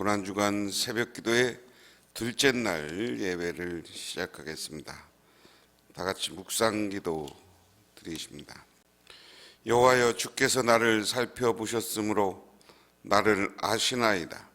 고난주간 새벽기도의 둘째 날 예배를 시작하겠습니다. 다 같이 묵상기도 드리십니다. 여호와여, 주께서 나를 살펴보셨으므로 나를 아시나이다.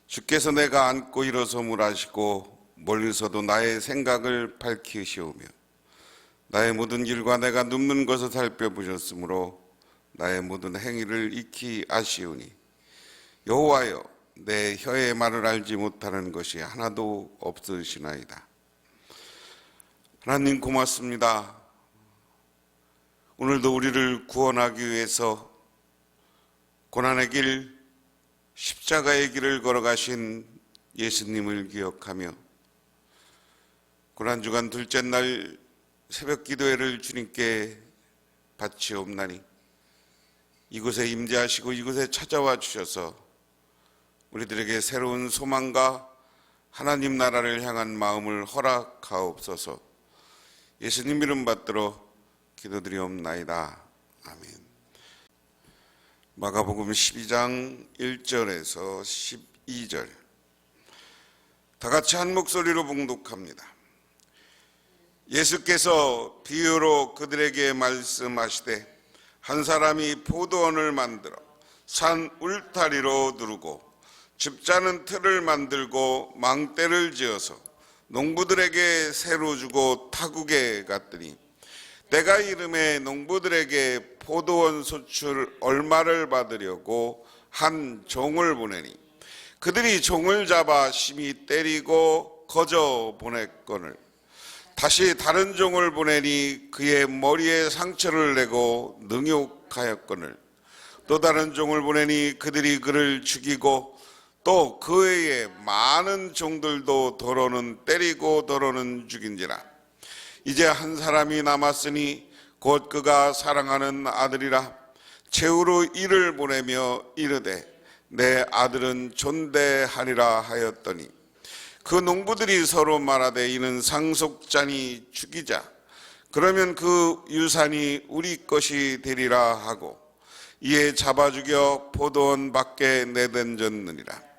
주께서 내가 앉고 일어섬을 아시고 멀리서도 나의 생각을 밝히시오며 나의 모든 길과 내가 눕는 것을 살펴보셨으므로 나의 모든 행위를 익히 아시오니 여호와여, 내 혀의 말을 알지 못하는 것이 하나도 없으시나이다. 하나님 고맙습니다. 오늘도 우리를 구원하기 위해서 고난의 길, 십자가의 길을 걸어가신 예수님을 기억하며 고난주간 둘째 날 새벽 기도회를 주님께 바치옵나니 이곳에 임재하시고 이곳에 찾아와 주셔서 우리들에게 새로운 소망과 하나님 나라를 향한 마음을 허락하옵소서. 예수님 이름 받들어 기도드리옵나이다. 아멘. 마가복음 12장 1절에서 12절 다 같이 한 목소리로 봉독합니다. 예수께서 비유로 그들에게 말씀하시되 한 사람이 포도원을 만들어 산 울타리로 두르고 집 짜는 틀을 만들고 망대를 지어서 농부들에게 새로 주고 타국에 갔더니 때가 이름에 농부들에게 포도원 소출 얼마를 받으려고 한 종을 보내니 그들이 종을 잡아 심히 때리고 거저 보냈거늘 다시 다른 종을 보내니 그의 머리에 상처를 내고 능욕하였거늘 또 다른 종을 보내니 그들이 그를 죽이고 또 그 외에 많은 종들도 더러는 때리고 더러는 죽인지라. 이제 한 사람이 남았으니 곧 그가 사랑하는 아들이라. 최후로 이를 보내며 이르되 내 아들은 존대하리라 하였더니 그 농부들이 서로 말하되 이는 상속자니 죽이자. 그러면 그 유산이 우리 것이 되리라 하고 이에 잡아 죽여 포도원 밖에 내던졌느니라.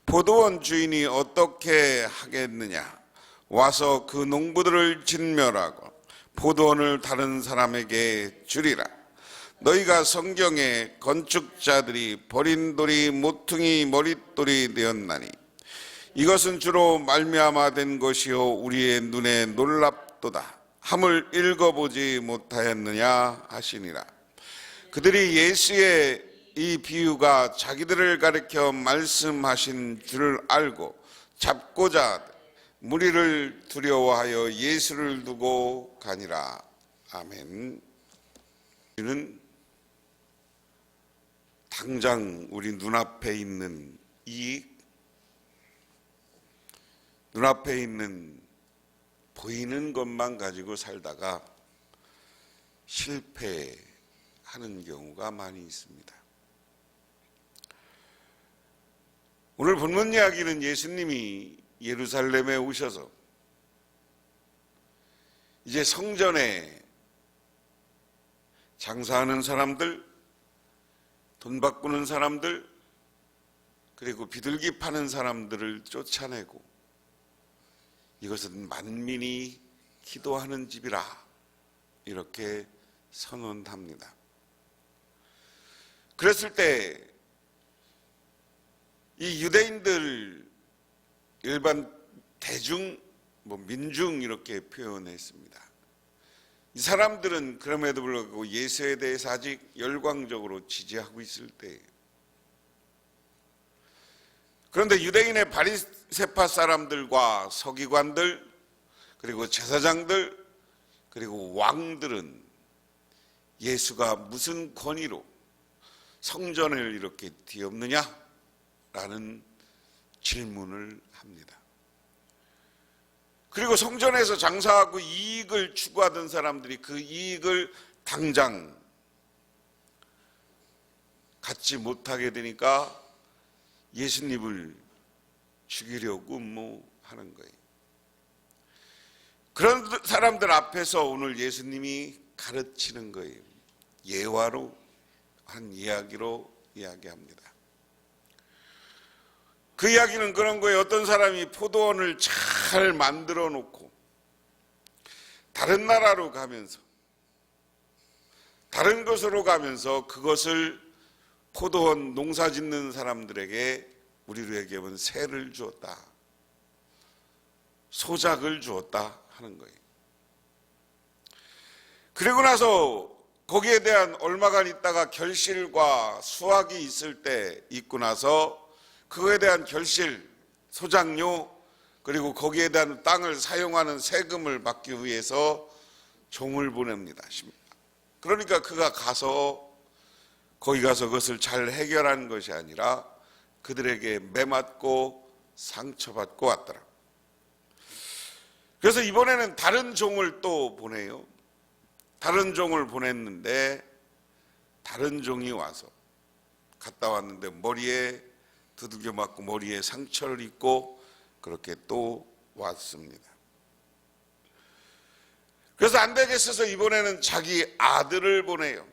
포도원 주인이 어떻게 하겠느냐? 와서 그 농부들을 진멸하고 포도원을 다른 사람에게 주리라. 너희가 성경에 건축자들이 버린 돌이 모퉁이 머릿돌이 되었나니 이것은 주로 말미암아 된 것이요 우리의 눈에 놀랍도다 함을 읽어보지 못하였느냐 하시니라. 그들이 예수의 이 비유가 자기들을 가리켜 말씀하신 줄을 알고 잡고자 무리를 두려워하여 예수를 두고 가니라. 아멘. 우리는 당장 우리 눈앞에 있는 이익, 눈앞에 있는 보이는 것만 가지고 살다가 실패하는 경우가 많이 있습니다. 오늘 본문 이야기는 예수님이 예루살렘에 오셔서 이제 성전에 장사하는 사람들, 돈 바꾸는 사람들, 그리고 비둘기 파는 사람들을 쫓아내고 이것은 만민이 기도하는 집이라 이렇게 선언합니다. 그랬을 때 이 유대인들 일반 대중, 민중 이렇게 표현했습니다. 이 사람들은 그럼에도 불구하고 예수에 대해서 아직 열광적으로 지지하고 있을 때예요. 그런데 유대인의 바리새파 사람들과 서기관들 그리고 제사장들 그리고 왕들은 예수가 무슨 권위로 성전을 이렇게 뒤엎느냐? 라는 질문을 합니다. 그리고 성전에서 장사하고 이익을 추구하던 사람들이 그 이익을 당장 갖지 못하게 되니까 예수님을 죽이려고 하는 거예요. 그런 사람들 앞에서 오늘 예수님이 가르치는 거예요. 예화로 한 이야기로 이야기합니다. 그 이야기는 그런 거예요. 어떤 사람이 포도원을 잘 만들어 놓고 다른 나라로 가면서, 다른 곳으로 가면서 그것을 포도원 농사 짓는 사람들에게, 우리로 얘기하면 세를 주었다, 소작을 주었다 하는 거예요. 그리고 나서 거기에 대한 얼마간 있다가 결실과 수확이 있을 때 있고 나서 그거에 대한 결실, 소작료, 그리고 거기에 대한 땅을 사용하는 세금을 받기 위해서 종을 보냅니다. 그러니까 그가 가서 거기 가서 그것을 잘 해결하는 것이 아니라 그들에게 매맞고 상처받고 왔더라. 그래서 이번에는 다른 종을 또 보내요. 다른 종을 보냈는데 다른 종이 와서 갔다 왔는데 머리에 두들겨 맞고 머리에 상처를 입고 그렇게 또 왔습니다. 그래서 안 되겠어서 이번에는 자기 아들을 보내요.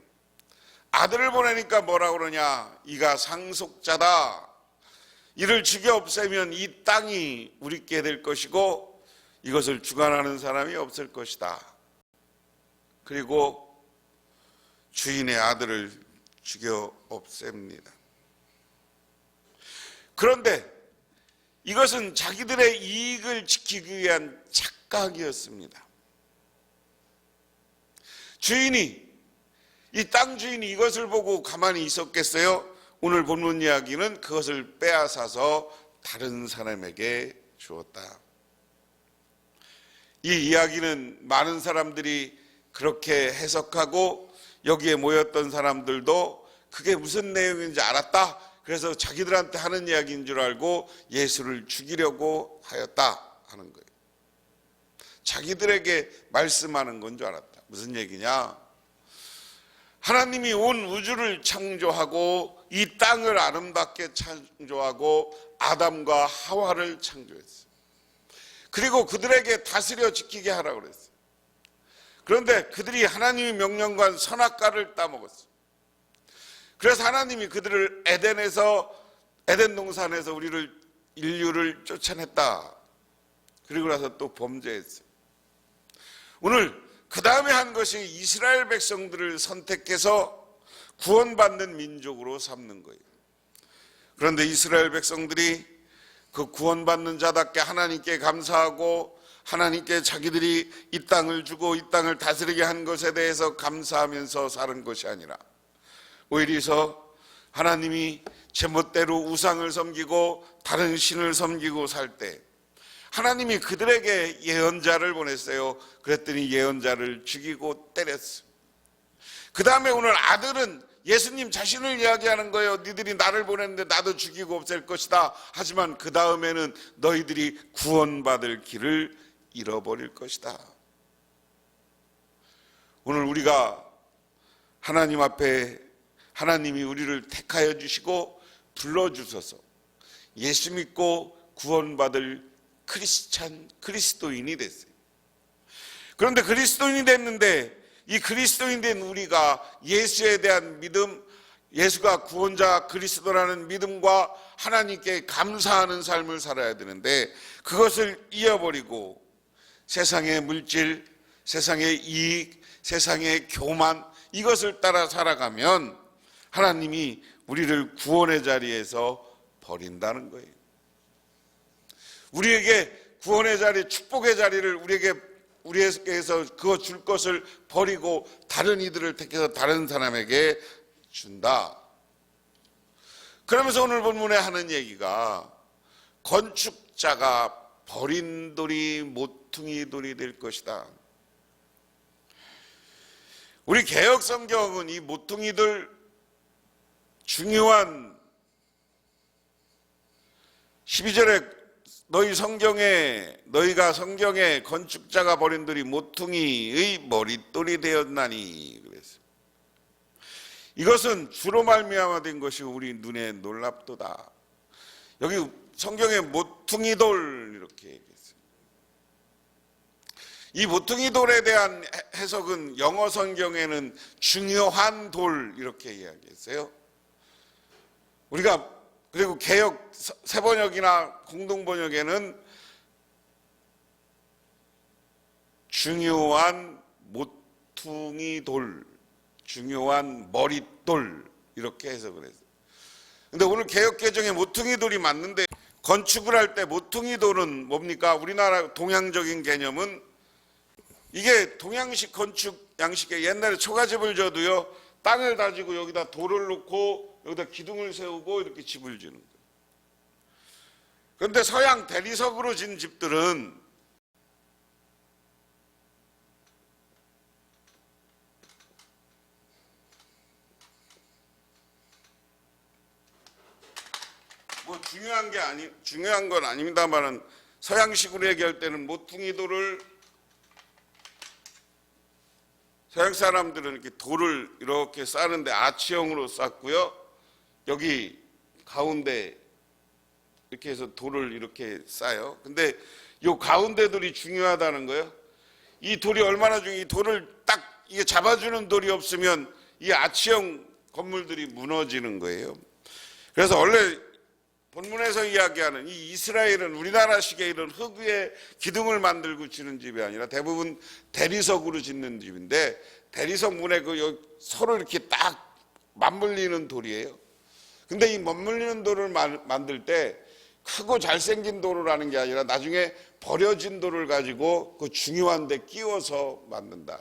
아들을 보내니까 뭐라 그러냐, 이가 상속자다, 이를 죽여 없애면 이 땅이 우리께 될 것이고 이것을 주관하는 사람이 없을 것이다. 그리고 주인의 아들을 죽여 없앱니다. 그런데 이것은 자기들의 이익을 지키기 위한 착각이었습니다. 주인이, 이 땅 주인이 이것을 보고 가만히 있었겠어요? 오늘 본문 이야기는 그것을 빼앗아서 다른 사람에게 주었다. 이 이야기는 많은 사람들이 그렇게 해석하고 여기에 모였던 사람들도 그게 무슨 내용인지 알았다. 그래서 자기들한테 하는 이야기인 줄 알고 예수를 죽이려고 하였다 하는 거예요. 자기들에게 말씀하는 건 줄 알았다. 무슨 얘기냐? 하나님이 온 우주를 창조하고 이 땅을 아름답게 창조하고 아담과 하와를 창조했어요. 그리고 그들에게 다스려 지키게 하라고 그랬어요. 그런데 그들이 하나님의 명령과 선악과를 따먹었어요. 그래서 하나님이 그들을 에덴 동산에서 인류를 쫓아냈다. 그리고 나서 또 범죄했어요. 오늘 그 다음에 한 것이 이스라엘 백성들을 선택해서 구원받는 민족으로 삼는 거예요. 그런데 이스라엘 백성들이 그 구원받는 자답게 하나님께 감사하고 하나님께 자기들이 이 땅을 주고 이 땅을 다스리게 한 것에 대해서 감사하면서 사는 것이 아니라 오히려 하나님이 제멋대로 우상을 섬기고 다른 신을 섬기고 살 때 하나님이 그들에게 예언자를 보냈어요. 그랬더니 예언자를 죽이고 때렸어요. 그 다음에 오늘 아들은 예수님 자신을 이야기하는 거예요. 너희들이 나를 보냈는데 나도 죽이고 없앨 것이다. 하지만 그 다음에는 너희들이 구원받을 길을 잃어버릴 것이다. 오늘 우리가 하나님 앞에 하나님이 우리를 택하여 주시고 불러주셔서 예수 믿고 구원받을 그리스도인이 됐어요. 그런데 그리스도인이 됐는데 이 그리스도인 된 우리가 예수에 대한 믿음, 예수가 구원자 그리스도라는 믿음과 하나님께 감사하는 삶을 살아야 되는데 그것을 잃어버리고 세상의 물질, 세상의 이익, 세상의 교만 이것을 따라 살아가면 하나님이 우리를 구원의 자리에서 버린다는 거예요. 우리에게 구원의 자리, 축복의 자리를 우리에게서 그거 줄 것을 버리고 다른 이들을 택해서 다른 사람에게 준다. 그러면서 오늘 본문에 하는 얘기가 건축자가 버린 돌이 모퉁이 돌이 될 것이다. 우리 개역 성경은 이 모퉁이들 중요한 12절에 너희가 성경에 건축자가 버린 돌이 모퉁이의 머릿돌이 되었나니 그랬어요. 이것은 주로 말미암아 된 것이 우리 눈에 놀랍도다. 여기 성경에 모퉁이돌 이렇게 얘기했어요. 이 모퉁이돌에 대한 해석은 영어 성경에는 중요한 돌 이렇게 이야기했어요. 우리가 그리고 개역 새번역이나 공동번역에는 중요한 모퉁이 돌, 중요한 머릿돌 이렇게 해석을 했어요. 근데 오늘 개역 개정에 모퉁이 돌이 맞는데, 건축을 할 때 모퉁이 돌은 뭡니까? 우리나라 동양적인 개념은 이게 동양식 건축 양식에 옛날에 초가집을 져도요, 땅을 다지고 여기다 돌을 놓고 여기다 기둥을 세우고 이렇게 집을 지는 거예요. 그런데 서양 대리석으로 진 집들은 뭐 중요한 건 아닙니다만은, 서양식으로 얘기할 때는 모퉁이 돌을, 서양 사람들은 이렇게 돌을 이렇게 쌓는데 아치형으로 쌓고요, 여기 가운데 이렇게 해서 돌을 이렇게 쌓아요. 근데 이 가운데 돌이 중요하다는 거예요. 이 돌이 얼마나 중요해. 이 돌을 딱 이게 잡아주는 돌이 없으면 이 아치형 건물들이 무너지는 거예요. 그래서 원래 본문에서 이야기하는 이 이스라엘은 우리나라식의 이런 흙 위에 기둥을 만들고 지는 집이 아니라 대부분 대리석으로 짓는 집인데, 대리석 문에 서로 이렇게 딱 맞물리는 돌이에요. 근데 이 맞물리는 돌을 만들 때 크고 잘생긴 돌을 하는 게 아니라 나중에 버려진 돌을 가지고 그 중요한 데 끼워서 만든다.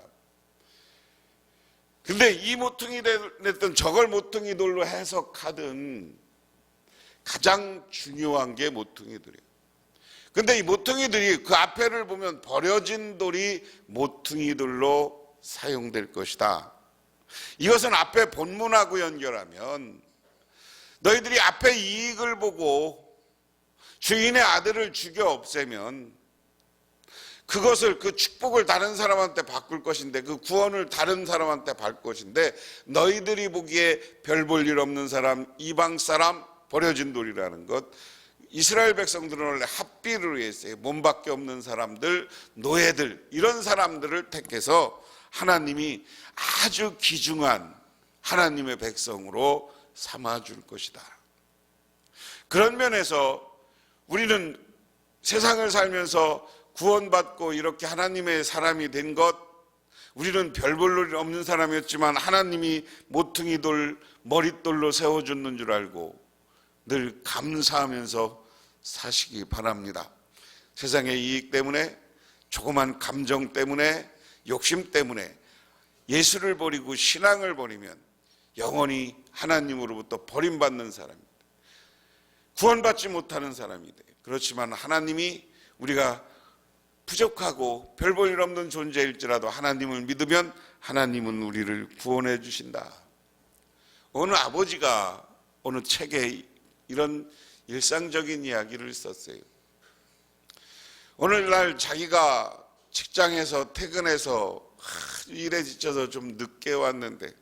근데 이 모퉁이 됐든 저걸 모퉁이 돌로 해석하든 가장 중요한 게 모퉁이들이에요. 근데 이 모퉁이들이 그 앞에를 보면 버려진 돌이 모퉁이들로 사용될 것이다. 이것은 앞에 본문하고 연결하면, 너희들이 앞에 이익을 보고 주인의 아들을 죽여 없애면 그것을, 그 축복을 다른 사람한테 바꿀 것인데, 그 구원을 다른 사람한테 받을 것인데, 너희들이 보기에 별 볼 일 없는 사람, 이방 사람, 버려진 돌이라는 것, 이스라엘 백성들은 원래 합비를 했어요. 몸밖에 없는 사람들, 노예들, 이런 사람들을 택해서 하나님이 아주 귀중한 하나님의 백성으로 삼아줄 것이다. 그런 면에서 우리는 세상을 살면서 구원받고 이렇게 하나님의 사람이 된 것, 우리는 별 볼 일 없는 사람이었지만 하나님이 모퉁이 돌, 머릿돌로 세워줬는 줄 알고 늘 감사하면서 사시기 바랍니다. 세상의 이익 때문에, 조그만 감정 때문에, 욕심 때문에 예수를 버리고 신앙을 버리면 영원히 하나님으로부터 버림받는 사람입니다. 구원받지 못하는 사람이 돼요. 그렇지만 하나님이, 우리가 부족하고 별 볼 일 없는 존재일지라도 하나님을 믿으면 하나님은 우리를 구원해 주신다. 어느 아버지가 어느 책에 이런 일상적인 이야기를 썼어요. 오늘날 자기가 직장에서 퇴근해서 일에 지쳐서 좀 늦게 왔는데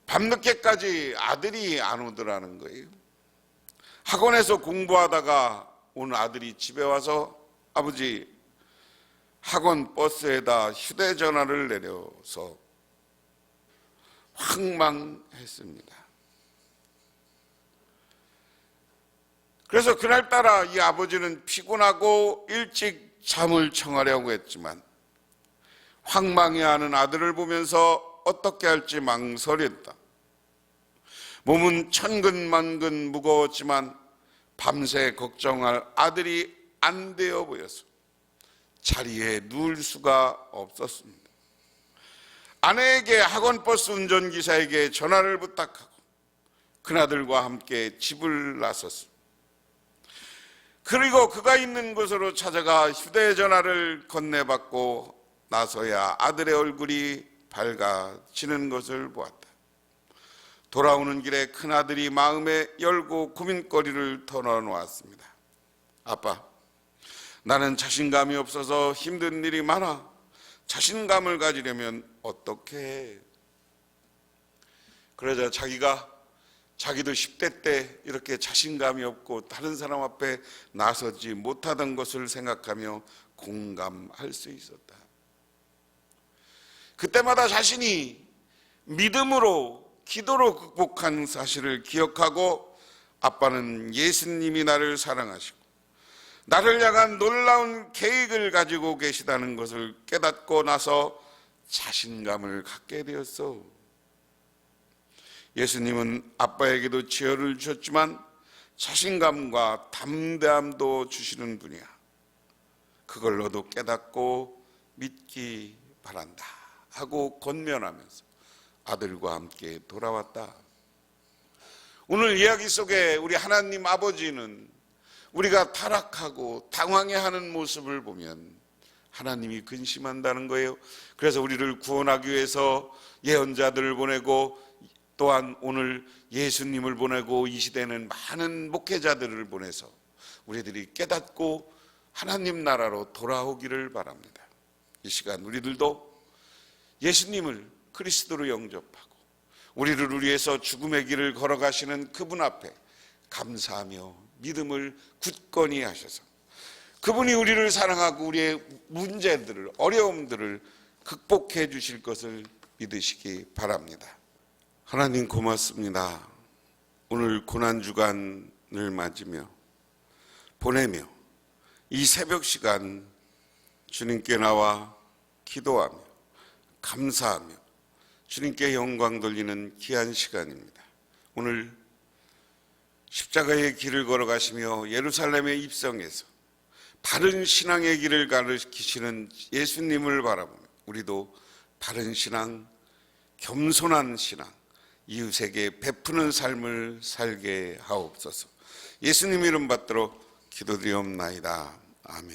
밤늦게까지 아들이 안 오더라는 거예요. 학원에서 공부하다가 온 아들이 집에 와서, 아버지, 학원 버스에다 휴대전화를 내려서 황망했습니다. 그래서 그날따라 이 아버지는 피곤하고 일찍 잠을 청하려고 했지만 황망해하는 아들을 보면서 어떻게 할지 망설였다. 몸은 천근만근 무거웠지만 밤새 걱정할 아들이 안 되어 보여서 자리에 누울 수가 없었습니다. 아내에게 학원버스 운전기사에게 전화를 부탁하고 큰아들과 함께 집을 나섰습니다. 그리고 그가 있는 곳으로 찾아가 휴대전화를 건네받고 나서야 아들의 얼굴이 밝아지는 것을 보았다. 돌아오는 길에 큰아들이 마음에 열고 고민거리를 털어놓았습니다. 아빠, 나는 자신감이 없어서 힘든 일이 많아. 자신감을 가지려면 어떻게 해? 그러자 자기도 10대 때 이렇게 자신감이 없고 다른 사람 앞에 나서지 못하던 것을 생각하며 공감할 수 있었다. 그때마다 자신이 믿음으로 기도로 극복한 사실을 기억하고 아빠는 예수님이 나를 사랑하시고 나를 향한 놀라운 계획을 가지고 계시다는 것을 깨닫고 나서 자신감을 갖게 되었어. 예수님은 아빠에게도 지혜를 주셨지만 자신감과 담대함도 주시는 분이야. 그걸 너도 깨닫고 믿기 바란다 하고 권면하면서 아들과 함께 돌아왔다. 오늘 이야기 속에 우리 하나님 아버지는 우리가 타락하고 당황해하는 모습을 보면 하나님이 근심한다는 거예요. 그래서 우리를 구원하기 위해서 예언자들을 보내고 또한 오늘 예수님을 보내고 이 시대는 많은 목회자들을 보내서 우리들이 깨닫고 하나님 나라로 돌아오기를 바랍니다. 이 시간 우리들도 예수님을 그리스도로 영접하고 우리를 위해서 죽음의 길을 걸어가시는 그분 앞에 감사하며 믿음을 굳건히 하셔서 그분이 우리를 사랑하고 우리의 문제들을, 어려움들을 극복해 주실 것을 믿으시기 바랍니다. 하나님 고맙습니다. 오늘 고난주간을 맞으며 보내며 이 새벽 시간 주님께 나와 기도하며 감사하며 주님께 영광 돌리는 귀한 시간입니다. 오늘 십자가의 길을 걸어가시며 예루살렘에 입성해서 바른 신앙의 길을 가르치시는 예수님을 바라보며 우리도 바른 신앙, 겸손한 신앙, 이웃에게 베푸는 삶을 살게 하옵소서. 예수님 이름 받들어 기도드리옵나이다. 아멘.